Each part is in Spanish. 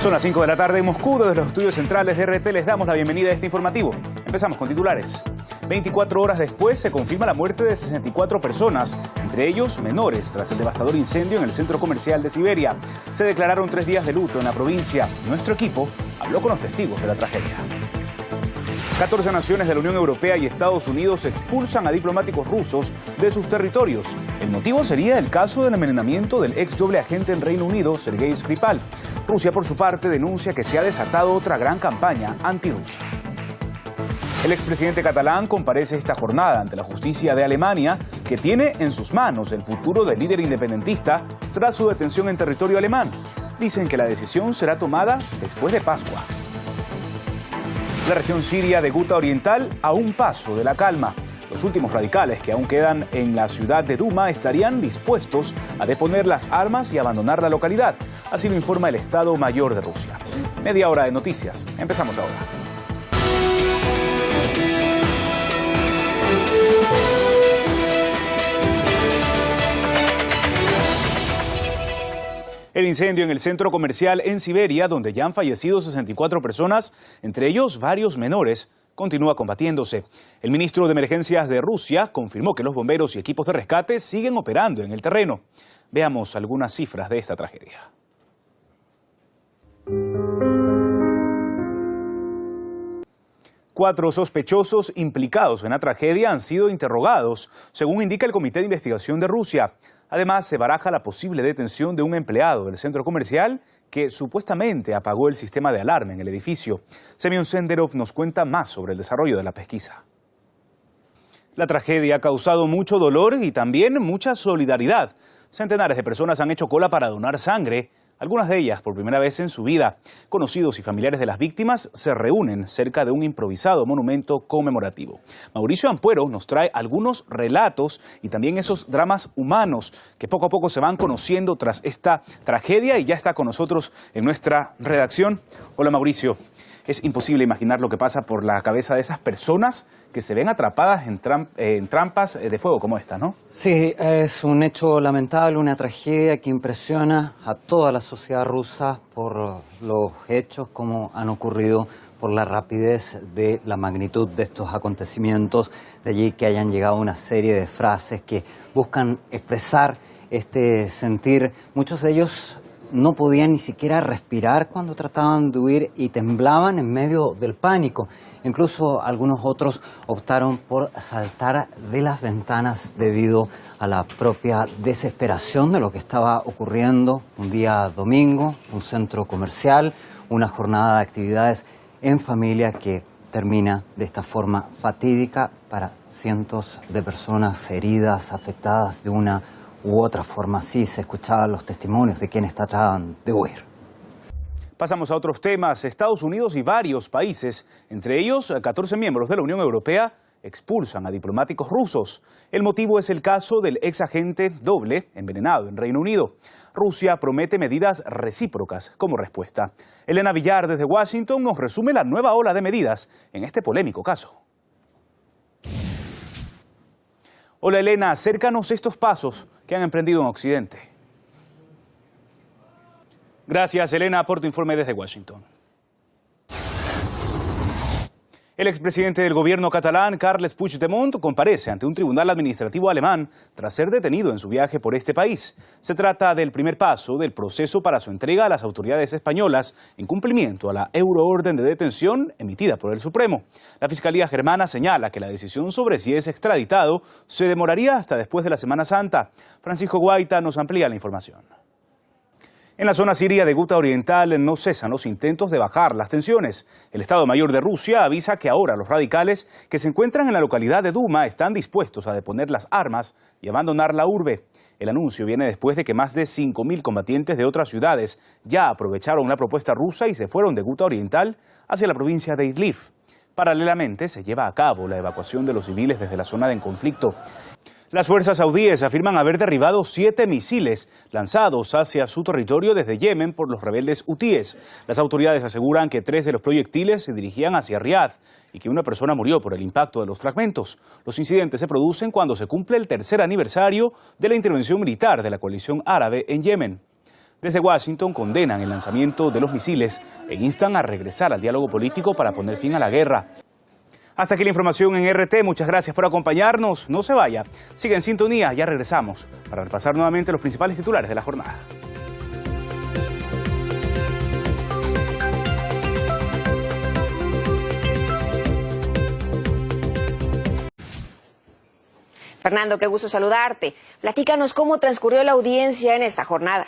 Son las 5 de la tarde en Moscú. Desde los estudios centrales de RT les damos la bienvenida a este informativo. Empezamos con titulares. 24 horas después se confirma la muerte de 64 personas, entre ellos menores, tras el devastador incendio en el centro comercial de Siberia. Se declararon 3 días de luto en la provincia. Nuestro equipo habló con los testigos de la tragedia. 14 naciones de la Unión Europea y Estados Unidos expulsan a diplomáticos rusos de sus territorios. El motivo sería el caso del envenenamiento del ex doble agente en Reino Unido, Sergei Skripal. Rusia, por su parte, denuncia que se ha desatado otra gran campaña antirrusa. El expresidente catalán comparece esta jornada ante la justicia de Alemania, que tiene en sus manos el futuro del líder independentista tras su detención en territorio alemán. Dicen que la decisión será tomada después de Pascua. La región siria de Guta Oriental a un paso de la calma. Los últimos radicales que aún quedan en la ciudad de Duma estarían dispuestos a deponer las armas y abandonar la localidad. Así lo informa el Estado Mayor de Rusia. Media hora de noticias. Empezamos ahora. El incendio en el centro comercial en Siberia, donde ya han fallecido 64 personas, entre ellos varios menores, continúa combatiéndose. El ministro de Emergencias de Rusia confirmó que los bomberos y equipos de rescate siguen operando en el terreno. Veamos algunas cifras de esta tragedia. Cuatro sospechosos implicados en la tragedia han sido interrogados, según indica el Comité de Investigación de Rusia. Además, se baraja la posible detención de un empleado del centro comercial que supuestamente apagó el sistema de alarma en el edificio. Semyon Senderov nos cuenta más sobre el desarrollo de la pesquisa. La tragedia ha causado mucho dolor y también mucha solidaridad. Centenares de personas han hecho cola para donar sangre, algunas de ellas por primera vez en su vida. Conocidos y familiares de las víctimas se reúnen cerca de un improvisado monumento conmemorativo. Mauricio Ampuero nos trae algunos relatos y también esos dramas humanos que poco a poco se van conociendo tras esta tragedia y ya está con nosotros en nuestra redacción. Hola Mauricio, es imposible imaginar lo que pasa por la cabeza de esas personas que se ven atrapadas en trampas de fuego como esta, ¿no? Sí, es un hecho lamentable, una tragedia que impresiona a toda la sociedad rusa por los hechos como han ocurrido, por la rapidez de la magnitud de estos acontecimientos, de allí que hayan llegado una serie de frases que buscan expresar este sentir. Muchos de ellos no podían ni siquiera respirar cuando trataban de huir y temblaban en medio del pánico. Incluso algunos otros optaron por saltar de las ventanas debido a la propia desesperación de lo que estaba ocurriendo un día domingo, un centro comercial, una jornada de actividades en familia que termina de esta forma fatídica para cientos de personas heridas, afectadas de una u otra forma. Así se escuchaban los testimonios de quienes trataban de huir. Pasamos a otros temas. Estados Unidos y varios países, entre ellos 14 miembros de la Unión Europea, expulsan a diplomáticos rusos. El motivo es el caso del ex agente doble envenenado en Reino Unido. Rusia promete medidas recíprocas como respuesta. Elena Villar desde Washington nos resume la nueva ola de medidas en este polémico caso. Hola Elena, acércanos estos pasos que han emprendido en Occidente. Gracias Elena por tu informe desde Washington. El expresidente del gobierno catalán, Carles Puigdemont, comparece ante un tribunal administrativo alemán tras ser detenido en su viaje por este país. Se trata del primer paso del proceso para su entrega a las autoridades españolas en cumplimiento a la euroorden de detención emitida por el Supremo. La Fiscalía germana señala que la decisión sobre si es extraditado se demoraría hasta después de la Semana Santa. Francisco Guaita nos amplía la información. En la zona siria de Guta Oriental no cesan los intentos de bajar las tensiones. El Estado Mayor de Rusia avisa que ahora los radicales que se encuentran en la localidad de Duma están dispuestos a deponer las armas y abandonar la urbe. El anuncio viene después de que más de 5.000 combatientes de otras ciudades ya aprovecharon la propuesta rusa y se fueron de Guta Oriental hacia la provincia de Idlib. Paralelamente se lleva a cabo la evacuación de los civiles desde la zona en conflicto. Las fuerzas saudíes afirman haber derribado 7 misiles lanzados hacia su territorio desde Yemen por los rebeldes hutíes. Las autoridades aseguran que 3 de los proyectiles se dirigían hacia Riad y que una persona murió por el impacto de los fragmentos. Los incidentes se producen cuando se cumple el 3er aniversario de la intervención militar de la coalición árabe en Yemen. Desde Washington condenan el lanzamiento de los misiles e instan a regresar al diálogo político para poner fin a la guerra. Hasta aquí la información en RT. Muchas gracias por acompañarnos. No se vaya. Sigue en sintonía. Ya regresamos para repasar nuevamente los principales titulares de la jornada. Fernando, qué gusto saludarte. Platícanos cómo transcurrió la audiencia en esta jornada.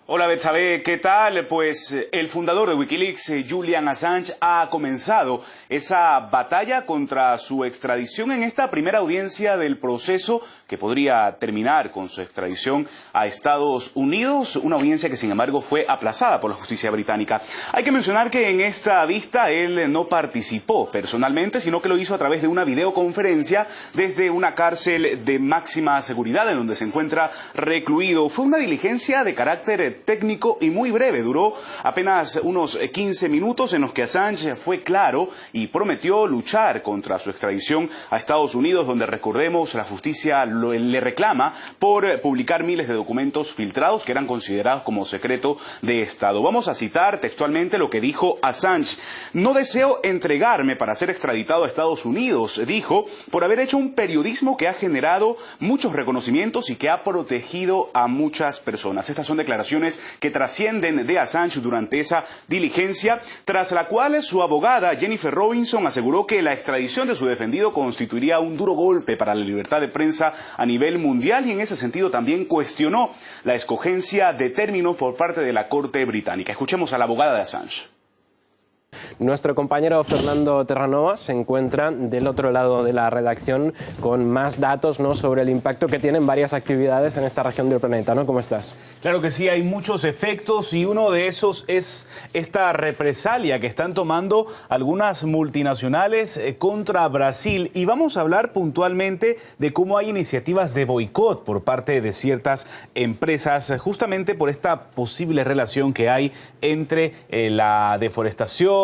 Hola Betsabe, ¿qué tal? Pues el fundador de Wikileaks, Julian Assange, ha comenzado esa batalla contra su extradición en esta primera audiencia del proceso que podría terminar con su extradición a Estados Unidos, una audiencia que sin embargo fue aplazada por la justicia británica. Hay que mencionar que en esta vista él no participó personalmente, sino que lo hizo a través de una videoconferencia desde una cárcel de máxima seguridad en donde se encuentra recluido. Fue una diligencia de carácter técnico y muy breve, duró apenas unos 15 minutos en los que Assange fue claro y prometió luchar contra su extradición a Estados Unidos, donde recordemos la justicia le reclama por publicar miles de documentos filtrados que eran considerados como secreto de Estado. Vamos a citar textualmente lo que dijo Assange. No deseo entregarme para ser extraditado a Estados Unidos, dijo, por haber hecho un periodismo que ha generado muchos reconocimientos y que ha protegido a muchas personas. Estas son declaraciones que trascienden de Assange durante esa diligencia, tras la cual su abogada Jennifer Robinson aseguró que la extradición de su defendido constituiría un duro golpe para la libertad de prensa a nivel mundial y en ese sentido también cuestionó la escogencia de términos por parte de la Corte británica. Escuchemos a la abogada de Assange. Nuestro compañero Fernando Terranova se encuentra del otro lado de la redacción con más datos, ¿no?, sobre el impacto que tienen varias actividades en esta región del planeta, ¿no? ¿Cómo estás? Claro que sí, hay muchos efectos y uno de esos es esta represalia que están tomando algunas multinacionales contra Brasil. Y vamos a hablar puntualmente de cómo hay iniciativas de boicot por parte de ciertas empresas, justamente por esta posible relación que hay entre la deforestación,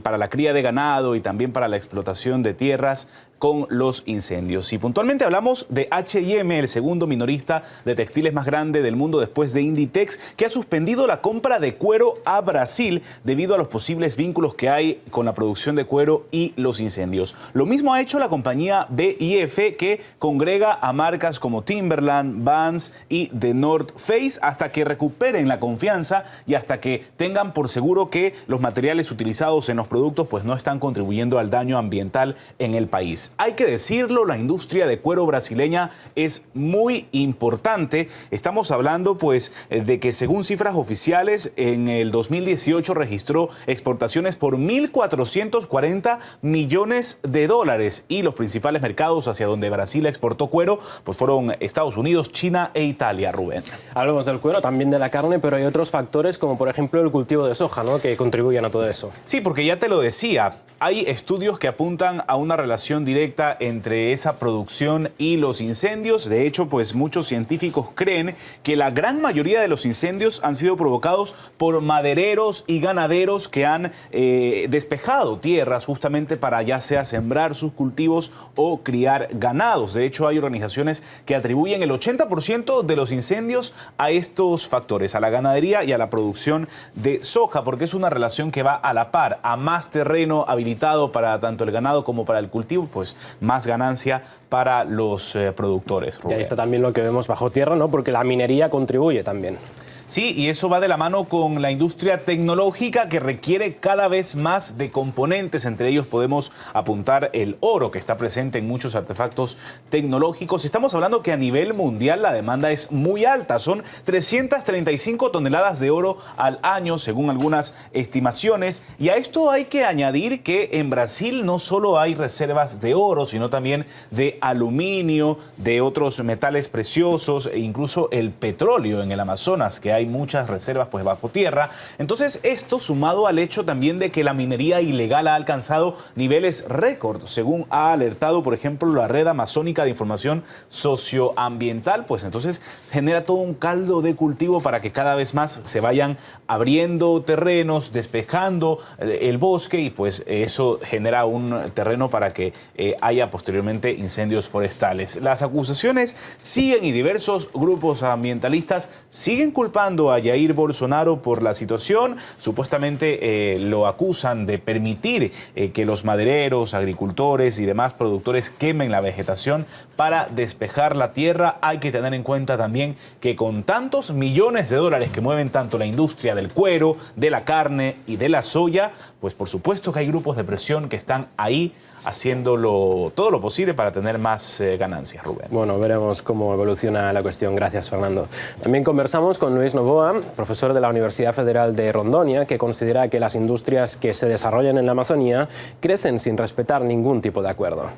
para la cría de ganado y también para la explotación de tierras con los incendios. Y puntualmente hablamos de H&M, el segundo minorista de textiles más grande del mundo después de Inditex, que ha suspendido la compra de cuero a Brasil debido a los posibles vínculos que hay con la producción de cuero y los incendios. Lo mismo ha hecho la compañía BIF, que congrega a marcas como Timberland, Vans y The North Face hasta que recuperen la confianza y hasta que tengan por seguro que los materiales utilizados en los productos pues no están contribuyendo al daño ambiental en el país. Hay que decirlo, la industria de cuero brasileña es muy importante. Estamos hablando pues de que según cifras oficiales en el 2018 registró exportaciones por 1.440 millones de dólares y los principales mercados hacia donde Brasil exportó cuero pues fueron Estados Unidos, China e Italia, Rubén. Hablamos del cuero, también de la carne, pero hay otros factores como por ejemplo el cultivo de soja, ¿no?, que contribuyen a todo eso. Sí, porque ya te lo decía, hay estudios que apuntan a una relación directa entre esa producción y los incendios. De hecho, pues muchos científicos creen que la gran mayoría de los incendios han sido provocados por madereros y ganaderos que han despejado tierras justamente para ya sea sembrar sus cultivos o criar ganados. De hecho, hay organizaciones que atribuyen el 80% de los incendios a estos factores, a la ganadería y a la producción de soja, porque es una relación que va a la par. A más terreno habilitado para tanto el ganado como para el cultivo, pues más ganancia para los productores. Y ahí está también lo que vemos bajo tierra, ¿no?, porque la minería contribuye también. Sí, y eso va de la mano con la industria tecnológica que requiere cada vez más de componentes. Entre ellos podemos apuntar el oro, que está presente en muchos artefactos tecnológicos. Estamos hablando que a nivel mundial la demanda es muy alta. Son 335 toneladas de oro al año, según algunas estimaciones. Y a esto hay que añadir que en Brasil no solo hay reservas de oro, sino también de aluminio, de otros metales preciosos e incluso el petróleo en el Amazonas, que hay muchas reservas pues bajo tierra. Entonces esto sumado al hecho también de que la minería ilegal ha alcanzado niveles récord, según ha alertado por ejemplo la Red Amazónica de Información Socioambiental, pues entonces genera todo un caldo de cultivo para que cada vez más se vayan abriendo terrenos, despejando el bosque y pues eso genera un terreno para que haya posteriormente incendios forestales. Las acusaciones siguen y diversos grupos ambientalistas siguen culpando culpando a Jair Bolsonaro por la situación. Supuestamente lo acusan de permitir que los madereros, agricultores y demás productores quemen la vegetación para despejar la tierra. Hay que tener en cuenta también que con tantos millones de dólares que mueven tanto la industria del cuero, de la carne y de la soya, pues por supuesto que hay grupos de presión que están ahí haciéndolo todo lo posible para tener más ganancias, Rubén. Bueno, veremos cómo evoluciona la cuestión. Gracias, Fernando. También conversamos con Luis Novoa, profesor de la Universidad Federal de Rondônia, que considera que las industrias que se desarrollan en la Amazonía crecen sin respetar ningún tipo de acuerdo.